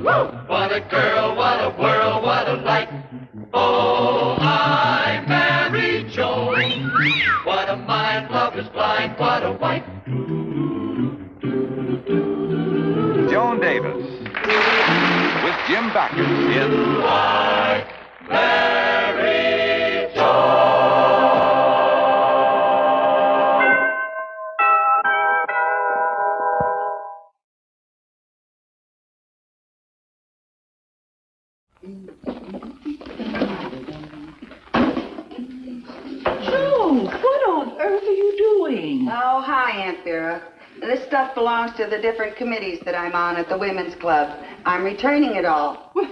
What a girl, what a world, what a light. Oh, I married Joan. What a mind, love is blind, what a wife. Joan Davis with Jim Backus in I married Joan. Joan, what on earth are you doing? Oh, hi, Aunt Vera. This stuff belongs to the different committees that I'm on at the Women's Club. I'm returning it all. Well,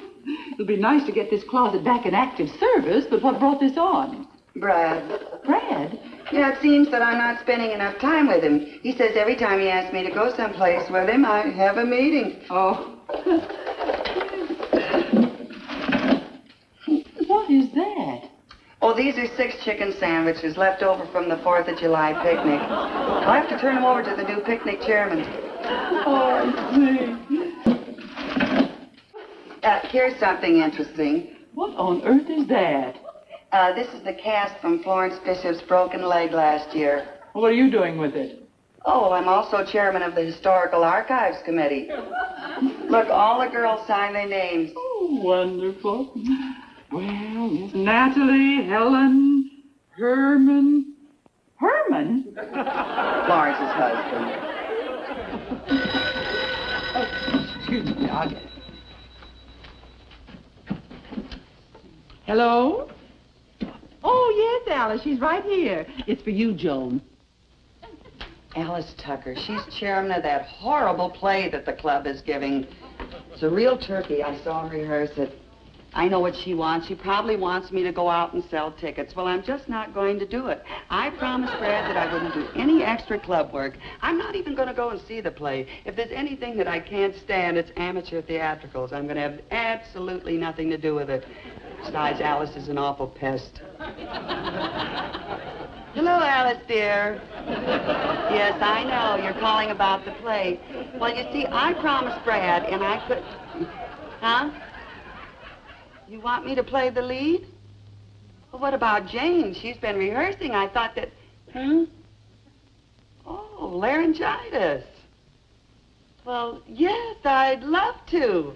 it'll be nice to get this closet back in active service, but what brought this on? Brad. Brad? Yeah, it seems that I'm not spending enough time with him. He says every time he asks me to go someplace with him, I have a meeting. Oh. What is that? Oh, these are 6 chicken sandwiches left over from the 4th of July picnic. I'll have to turn them over to the new picnic chairman. Oh, I see. Here's something interesting. What on earth is that? This is the cast from Florence Bishop's broken leg last year. What are you doing with it? Oh, I'm also chairman of the Historical Archives Committee. Look, all the girls sign their names. Oh, wonderful. Well, Miss Natalie, Helen, Herman. Herman? Florence's husband. Oh, excuse me, I'll get it. Hello? Oh, yes, Alice, she's right here. It's for you, Joan. Alice Tucker. She's chairman of that horrible play that the club is giving. It's a real turkey. I saw her rehearse it. I know what she wants. She probably wants me to go out and sell tickets. Well, I'm just not going to do it. I promised Brad that I wouldn't do any extra club work. I'm not even going to go and see the play. If there's anything that I can't stand, it's amateur theatricals. I'm going to have absolutely nothing to do with it. Besides, Alice is an awful pest. Hello, Alice, dear. Yes, I know. You're calling about the play. Well, you see, I promised Brad, and I could... Huh? You want me to play the lead? Well, what about Jane? She's been rehearsing. I thought that... Oh, laryngitis. Well, yes, I'd love to.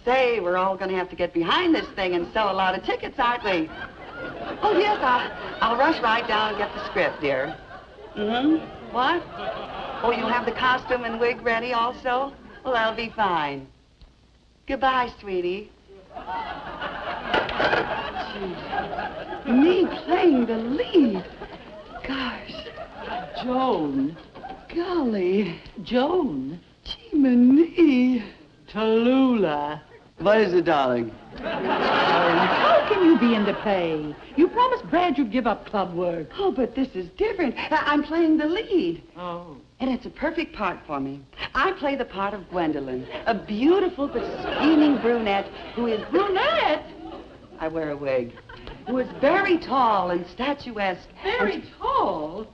Say, we're all going to have to get behind this thing and sell a lot of tickets, aren't we? Oh, yes, I'll rush right down and get the script, dear. What? Oh, you have the costume and wig ready also? Well, that'll be fine. Goodbye, sweetie. Gee, me playing the lead. Gosh. Joan. Golly. Joan. Gee-many. Tallulah. What is it, darling? How can you be in the play? You promised Brad you'd give up club work. Oh, but this is different. I'm playing the lead. Oh. And it's a perfect part for me. I play the part of Gwendolyn, a beautiful but scheming brunette who is... Brunette? I wear a wig. Who is very tall and statuesque. Very tall?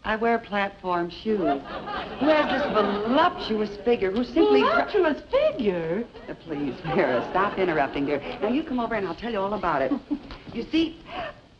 I wear platform shoes. Who has this voluptuous figure who simply... Voluptuous figure? Please, Vera, stop interrupting, dear. Now, you come over and I'll tell you all about it. You see,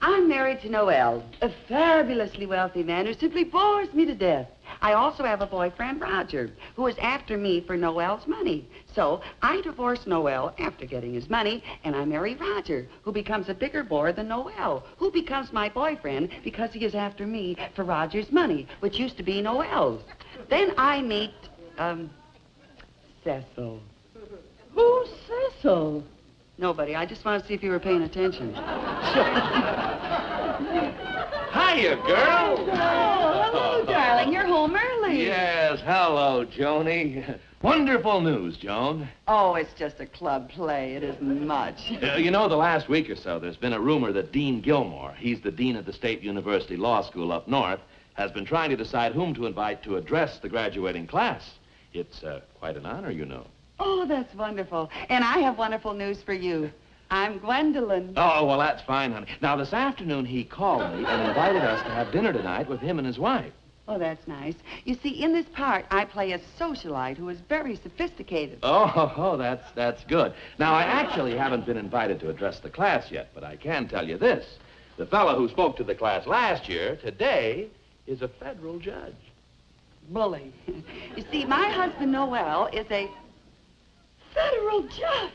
I'm married to Noel, a fabulously wealthy man who simply bores me to death. I also have a boyfriend, Roger, who is after me for Noel's money. So I divorce Noel after getting his money, and I marry Roger, who becomes a bigger bore than Noel, who becomes my boyfriend because he is after me for Roger's money, which used to be Noel's. Then I meet, Cecil. Who's Cecil? Nobody. I just want to see if you were paying attention. Hiya, girl. Oh, hello, darling. You're home early. Yes, hello, Joni. Wonderful news, Joan. Oh, it's just a club play. It isn't much. You know, the last week or so, there's been a rumor that Dean Gilmore, he's the dean of the State University Law School up north, has been trying to decide whom to invite to address the graduating class. It's quite an honor, you know. Oh, that's wonderful. And I have wonderful news for you. I'm Gwendolyn. Oh, well, that's fine, honey. Now, this afternoon, he called me and invited us to have dinner tonight with him and his wife. Oh, that's nice. You see, in this part, I play a socialite who is very sophisticated. Oh, that's good. Now, I actually haven't been invited to address the class yet, but I can tell you this. The fellow who spoke to the class last year, today, is a federal judge. Bully. You see, my husband, Noel, is a federal judge.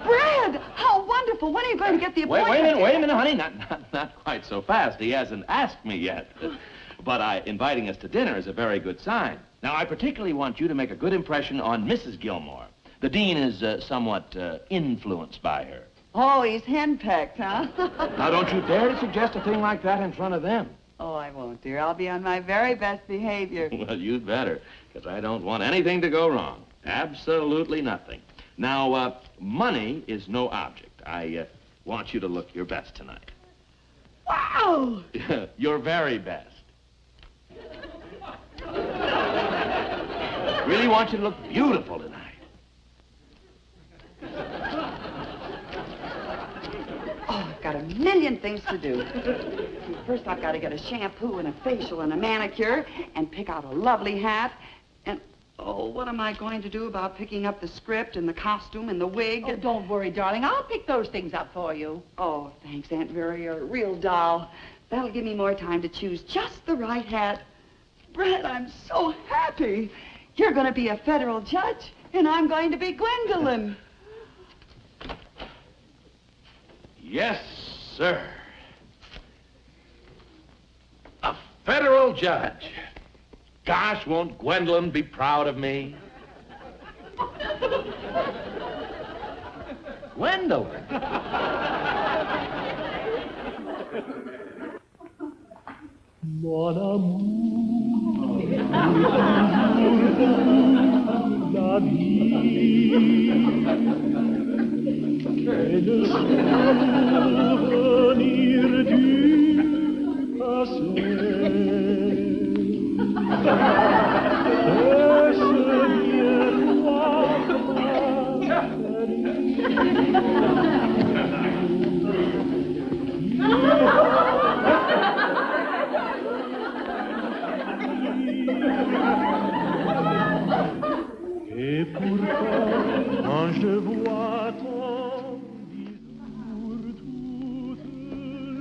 Brad, how wonderful. When are you going to get the appointment? Wait a minute, honey. Not quite so fast. He hasn't asked me yet. But inviting us to dinner is a very good sign. Now, I particularly want you to make a good impression on Mrs. Gilmore. The dean is somewhat influenced by her. Oh, he's henpecked, huh? Now, don't you dare to suggest a thing like that in front of them. Oh, I won't, dear. I'll be on my very best behavior. Well, you'd better, because I don't want anything to go wrong. Absolutely nothing. Now, money is no object. I want you to look your best tonight. Wow! Your very best. Really want you to look beautiful tonight. Oh, I've got a million things to do. First, I've got to get a shampoo and a facial and a manicure and pick out a lovely hat. And, oh, what am I going to do about picking up the script and the costume and the wig? Oh, don't worry, darling. I'll pick those things up for you. Oh, thanks, Aunt Vera. You're a real doll. That'll give me more time to choose just the right hat. Brett, I'm so happy. You're going to be a federal judge, and I'm going to be Gwendolyn. Yes, sir. A federal judge. Gosh, won't Gwendolyn be proud of me? Gwendolyn. Mon amour, la vie, et le souvenir du passé. Et ce miroir et pourtant, quand je vois ton discours toute la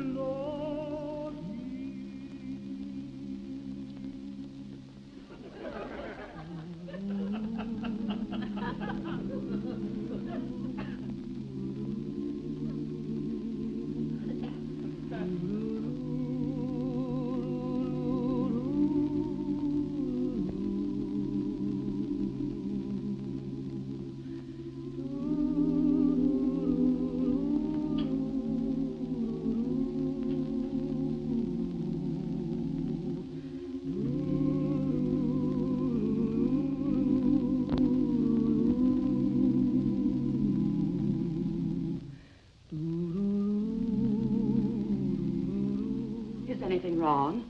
Anything wrong?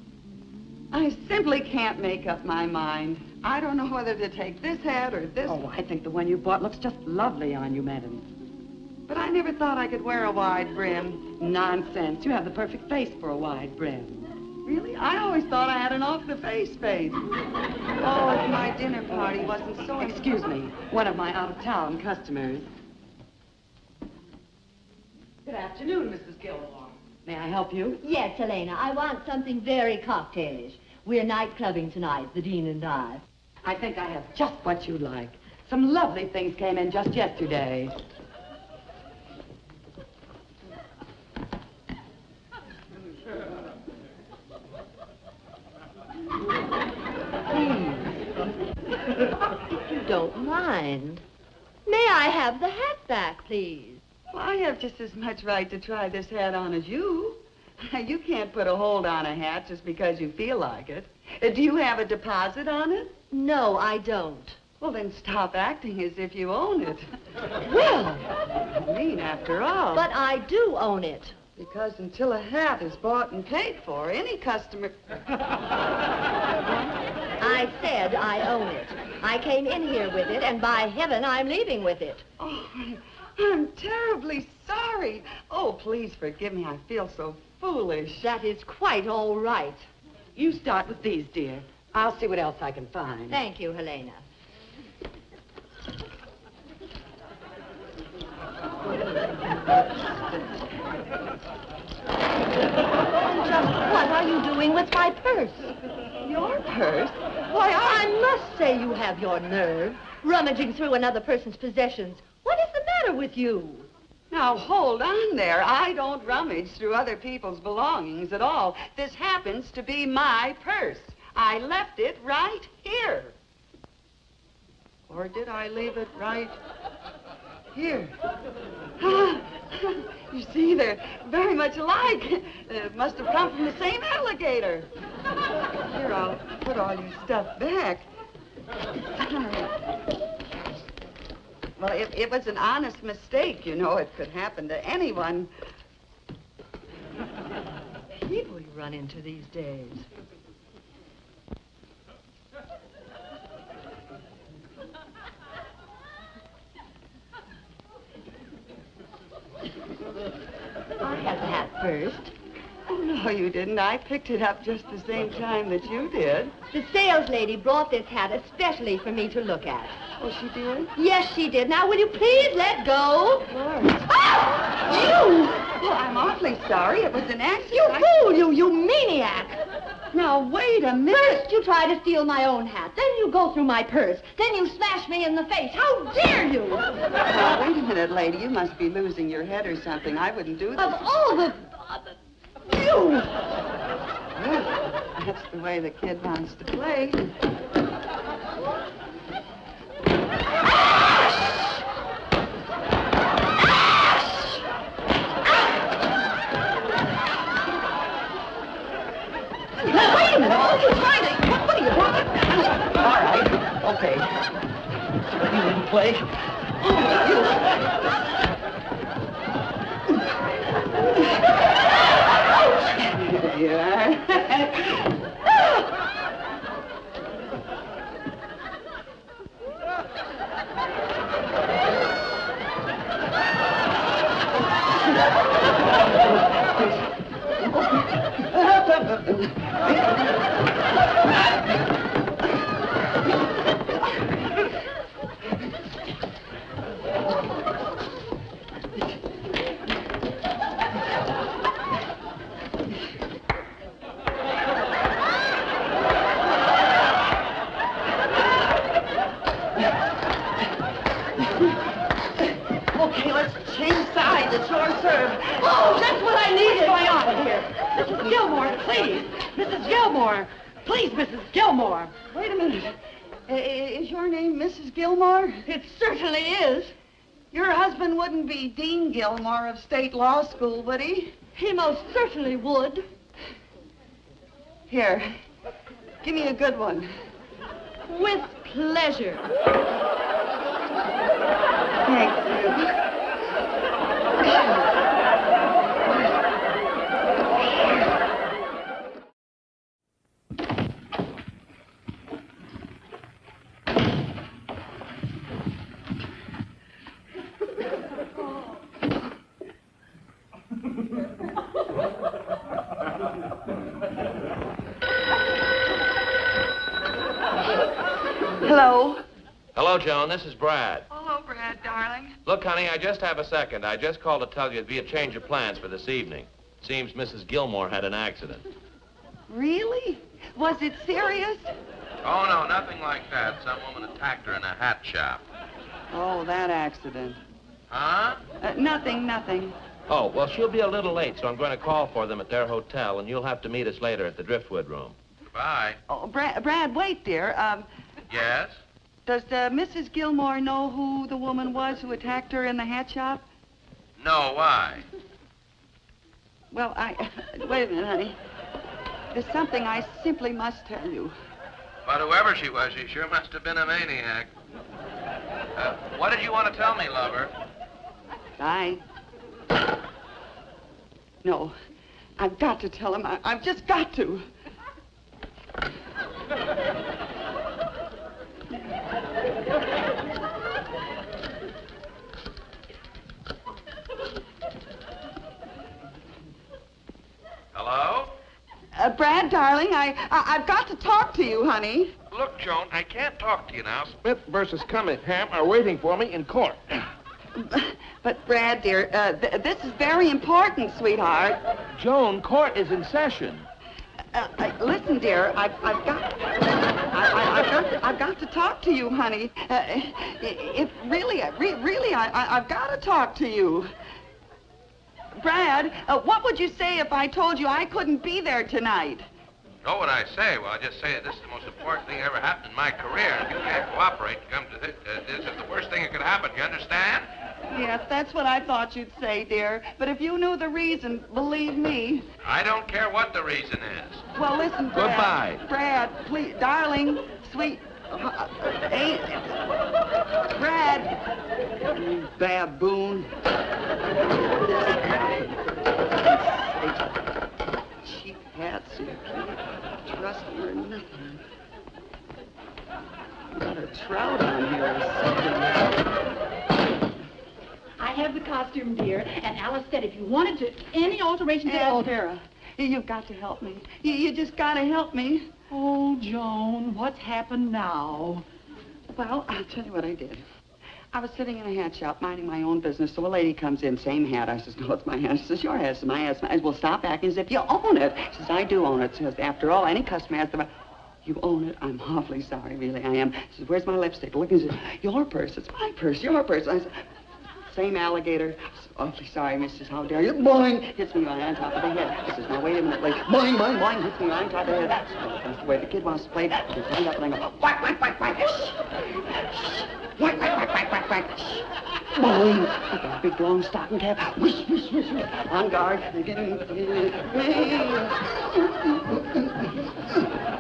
I simply can't make up my mind. I don't know whether to take this hat or this. Oh, I think the one you bought looks just lovely on you, madam. But I never thought I could wear a wide brim. Nonsense. You have the perfect face for a wide brim. Really? I always thought I had an off-the-face face. Oh, if my dinner party wasn't so... Excuse me. One of my out-of-town customers. Good afternoon, Mrs. Gilmore. May I help you? Yes, Helena. I want something very cocktailish. We're night clubbing tonight, the Dean and I. I think I have just what you like. Some lovely things came in just yesterday. If you don't mind. May I have the hat back, please? Well, I have just as much right to try this hat on as you. You can't put a hold on a hat just because you feel like it. Do you have a deposit on it? No, I don't. Well, then stop acting as if you own it. Well, I mean, after all. but I do own it. Because until a hat is bought and paid for, any customer... I said I own it. I came in here with it, and by heaven, I'm leaving with it. Oh, I'm terribly sorry. Oh, please forgive me. I feel so foolish. That is quite all right. You start with these, dear. I'll see what else I can find. Thank you, Helena. Just what are you doing with my purse? Your purse? Why, I must say you have your nerve, rummaging through another person's possessions. What is the matter with you? Now, hold on there. I don't rummage through other people's belongings at all. This happens to be my purse. I left it right here. Or did I leave it right here? You see, they're very much alike. It must have come from the same alligator. Here, I'll put all your stuff back. Well, it was an honest mistake, you know. It could happen to anyone. People you run into these days. I had the hat first. Oh, no, you didn't. I picked it up just the same time that you did. The sales lady brought this hat especially for me to look at. Oh, she did? Yes, she did. Now, will you please let go? Lord. Ah! You! Well, I'm awfully sorry. It was an accident. You fool, you maniac! Now, wait a minute. First, you try to steal my own hat. Then you go through my purse. Then you smash me in the face. How dare you? Now, wait a minute, lady. You must be losing your head or something. I wouldn't do this. Of all the... You! Well, that's the way the kid wants to play. Now, wait a minute. What are you trying to... What are you doing? All right. Okay. You wouldn't play? There you are. Okay, let's change sides. It's your serve. Oh, that's what I needed. What's going on here? Mrs. Gilmore, please. Mrs. Gilmore. Please, Mrs. Gilmore. Wait a minute. Is your name Mrs. Gilmore? It certainly is. Your husband wouldn't be Dean Gilmore of State Law School, would he? He most certainly would. Here, give me a good one. With pleasure. Thank you. Hello. Hello, Joan. This is Brad. Hello, Brad, darling. Look, honey, I just have a second. I just called to tell you it'd be a change of plans for this evening. Seems Mrs. Gilmore had an accident. Really? Was it serious? Oh, no, nothing like that. Some woman attacked her in a hat shop. Oh, that accident. Huh? Nothing. Oh, well, she'll be a little late, so I'm going to call for them at their hotel, and you'll have to meet us later at the Driftwood Room. Bye. Oh, Brad, wait, dear. Yes? Does Mrs. Gilmore know who the woman was who attacked her in the hat shop? No, why? Well, wait a minute, honey. There's something I simply must tell you. But whoever she was, she sure must have been a maniac. What did you want to tell me, lover? No, I've got to tell him. I've just got to. Hello? Brad, darling, I've got to talk to you, honey. Look, Joan, I can't talk to you now. Smith versus Cunningham are waiting for me in court. But, Brad, dear, this is very important, sweetheart. Joan, court is in session. Listen, dear, I've got to talk to you, honey. I've got to talk to you. Brad, what would you say if I told you I couldn't be there tonight? Know what I say? Well, I just say that this is the most important thing that ever happened in my career. If you can't cooperate and come to this, this is the worst thing that could happen. You understand? Yes, that's what I thought you'd say, dear. But if you knew the reason, believe me. I don't care what the reason is. Well, listen, Brad. Goodbye. Brad, please, darling, sweet. Brad. You baboon. Cheap hats, you can't trust her or nothing. Got a trout on here or something. I have the costume, dear, and Alice said if you wanted to, any alterations at all. Vera, you've got to help me. You just got to help me. Oh, Joan, what's happened now? Well, I'll tell you what I did. I was sitting in a hat shop minding my own business, so a lady comes in, same hat. I says, no, it's my hat. She says, your hat. It's my hat. Well, stop acting as if you own it. She says, I do own it. She says, after all, any customer has the right. You own it. I'm awfully sorry, really, I am. She says, where's my lipstick? Look, and she says, your purse. It's my purse, your purse. I said, same alligator. Awfully sorry, missus. How dare you? Boing! Hits me right on top of the head. I says, now wait a minute, like, boing, boing, boing, hits me right on top of the head. So that's the way the kid wants to play. I just hang up and I go, whack, whack, whack, whack. Whack, whack, whack, whack, whack, whack. Boing! I got a big long stocking cap. Whoosh, whoosh, whoosh, whoosh. On guard.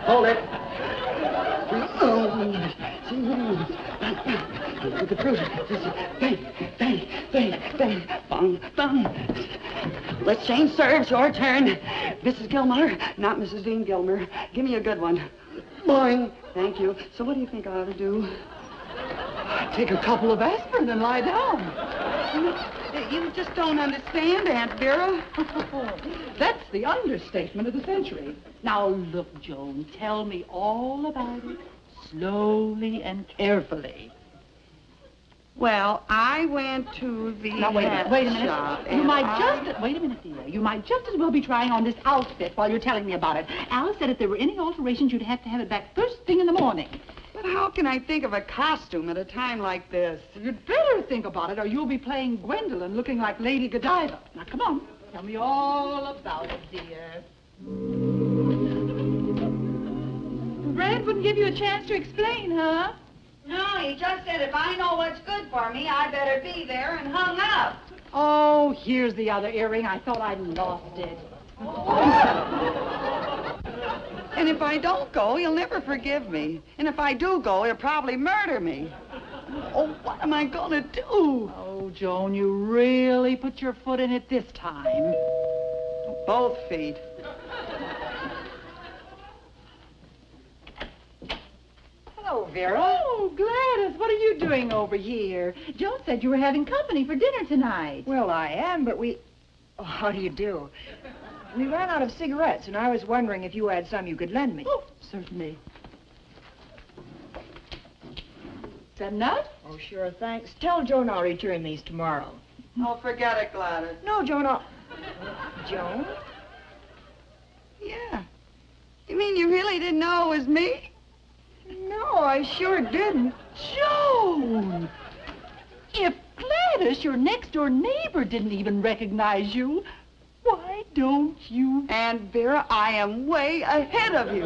Hold it. The proof. Bang, bang, bang, bang, bang, bang. Let's change serves. Your turn. Mrs. Gilmore, not Mrs. Dean Gilmer. Give me a good one. Boing. Thank you. So what do you think I ought to do? Take a couple of aspirin and lie down. You just don't understand, Aunt Vera. That's the understatement of the century. Now, look, Joan, tell me all about it, slowly and carefully. Well, I went to the Now, wait a minute. wait a minute, dear. You might just as well be trying on this outfit while you're telling me about it. Alice said if there were any alterations, you'd have to have it back first thing in the morning. But how can I think of a costume at a time like this? You'd better think about it, or you'll be playing Gwendolyn looking like Lady Godiva. Now, come on. Tell me all about it, dear. Brad wouldn't give you a chance to explain, huh? No, he just said if I know what's good for me, I better be there, and hung up. Oh, here's the other earring. I thought I'd lost it. And if I don't go, he'll never forgive me. And if I do go, he'll probably murder me. Oh, what am I gonna do? Oh, Joan, you really put your foot in it this time. Both feet. Hello, Vera. Oh, Gladys, what are you doing over here? Joan said you were having company for dinner tonight. Well, I am, but we... Oh, how do you do? We ran out of cigarettes, and I was wondering if you had some you could lend me. Oh, certainly. Is that enough? Oh, sure, thanks. Tell Joan I'll return these tomorrow. Oh, forget it, Gladys. No, Joan, Joan? Yeah. You mean you really didn't know it was me? No, I sure didn't. Joan! If Gladys, your next-door neighbor, didn't even recognize you, why don't you... And, Vera, I am way ahead of you.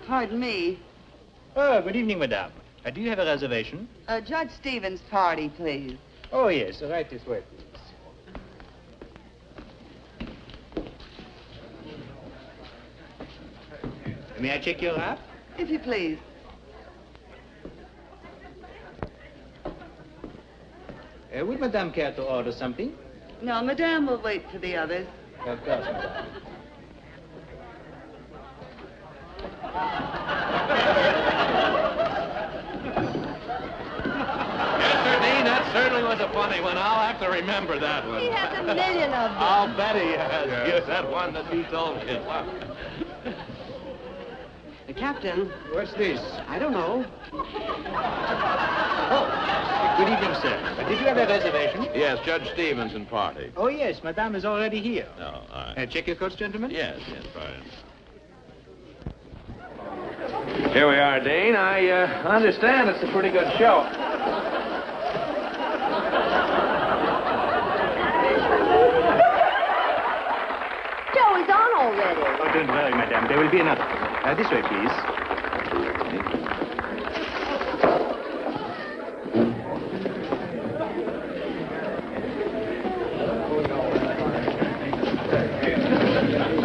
Pardon me. Oh, good evening, madame. Do you have a reservation? Judge Stevens' party, please. Oh, yes. Right this way, please. May I check your wrap? If you please. Would Madame care to order something? No, Madame will wait for the others. Of course, Madame. Yes, sir, Dean, that certainly was a funny one. I'll have to remember that one. He has a million of them. I'll bet he has. Yes, that one that you told me about. Captain, What's this? I don't know. Oh, good evening, sir. Did you have a reservation? Yes, Judge Stevenson party. Oh, yes, Madame is already here. Oh, all right. Check your coats, gentlemen. Yes, fine. Here we are, Dean. I understand it's a pretty good show. Joe is on already. Oh, don't worry, Madame. There will be another. This way, please.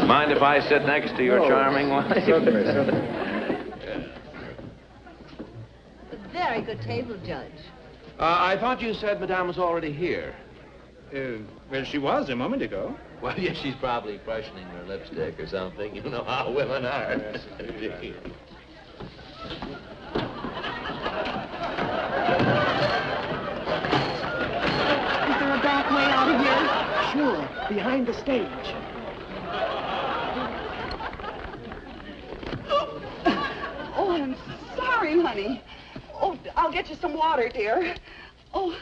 Mind if I sit next to your charming wife? Certainly, certainly. A very good table, Judge. I thought you said Madame was already here. Well, she was a moment ago. Well, yes, she's probably freshening her lipstick or something. You know how women are. Is there a back way out of here? Sure, behind the stage. Oh, I'm sorry, honey. Oh, I'll get you some water, dear. Oh.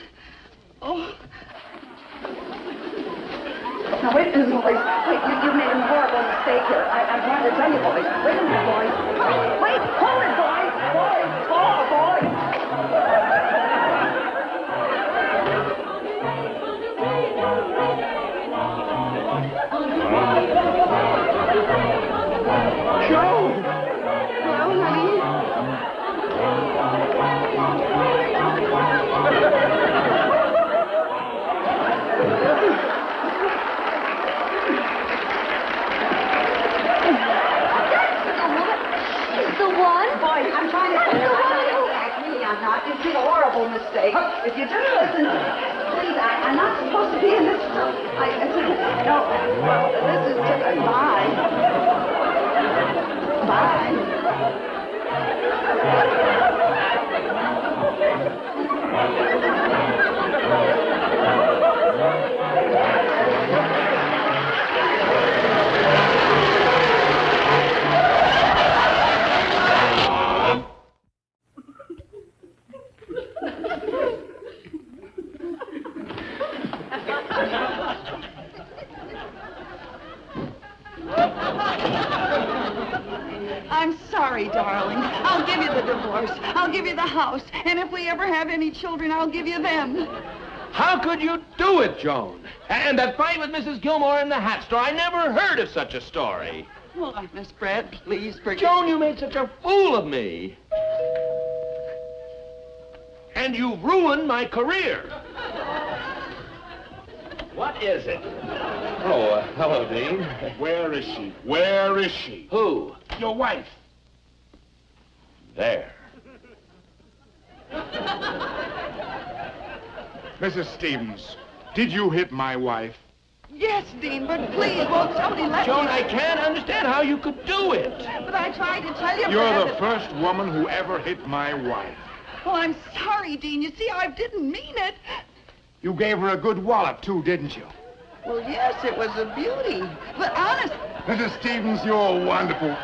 Now, wait a minute, boys. Wait, you've made a horrible mistake here. I'm trying to tell you, boys. Wait a minute, boys. Wait, hold it, boys. Boys, boys. Joe! Well, honey. The one? Boys, I'm trying to tell you. I'm not. It's a horrible mistake. If you just listen, please, I'm not supposed to be in this. No, well, this is just, bye. Bye. I'm sorry, darling. I'll give you the divorce. I'll give you the house. And if we ever have any children, I'll give you them. How could you do it, Joan? And that fight with Mrs. Gilmore in the hat store, I never heard of such a story. Oh, Miss Brett, please forgive Joan, you made such a fool of me. And you ruined my career. What is it? Oh, hello, Dean. Where is she? Where is she? Who? Your wife. There. Mrs. Stevens, did you hit my wife? Yes, Dean, but please, won't somebody let Joan, me... I can't understand how you could do it. But I tried to tell you... You're Brett, the first woman who ever hit my wife. Well, I'm sorry, Dean. You see, I didn't mean it. You gave her a good wallop, too, didn't you? Well, yes, it was a beauty. But honest... Mrs. Stevens, you're wonderful.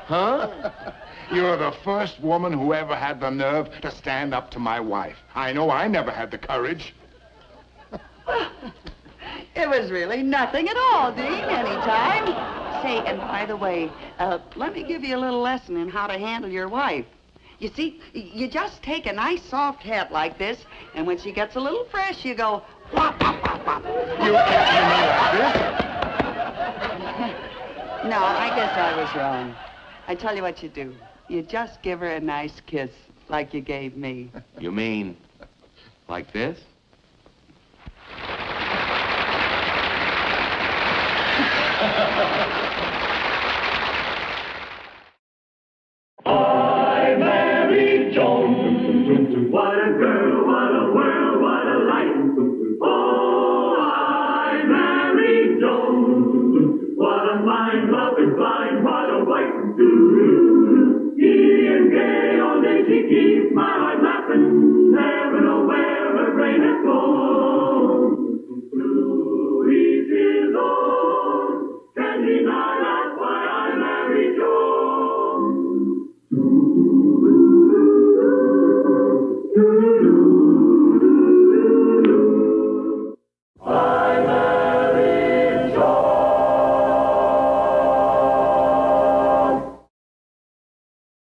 Huh? You're the first woman who ever had the nerve to stand up to my wife. I know I never had the courage. It was really nothing at all, Dean, anytime. Say, and by the way, let me give you a little lesson in how to handle your wife. You see, you just take a nice soft hat like this, and when she gets a little fresh, you go, whop, whop, whop, whop. You answer me like this? No, I guess I was wrong. I tell you what you do. You just give her a nice kiss, like you gave me. You mean like this?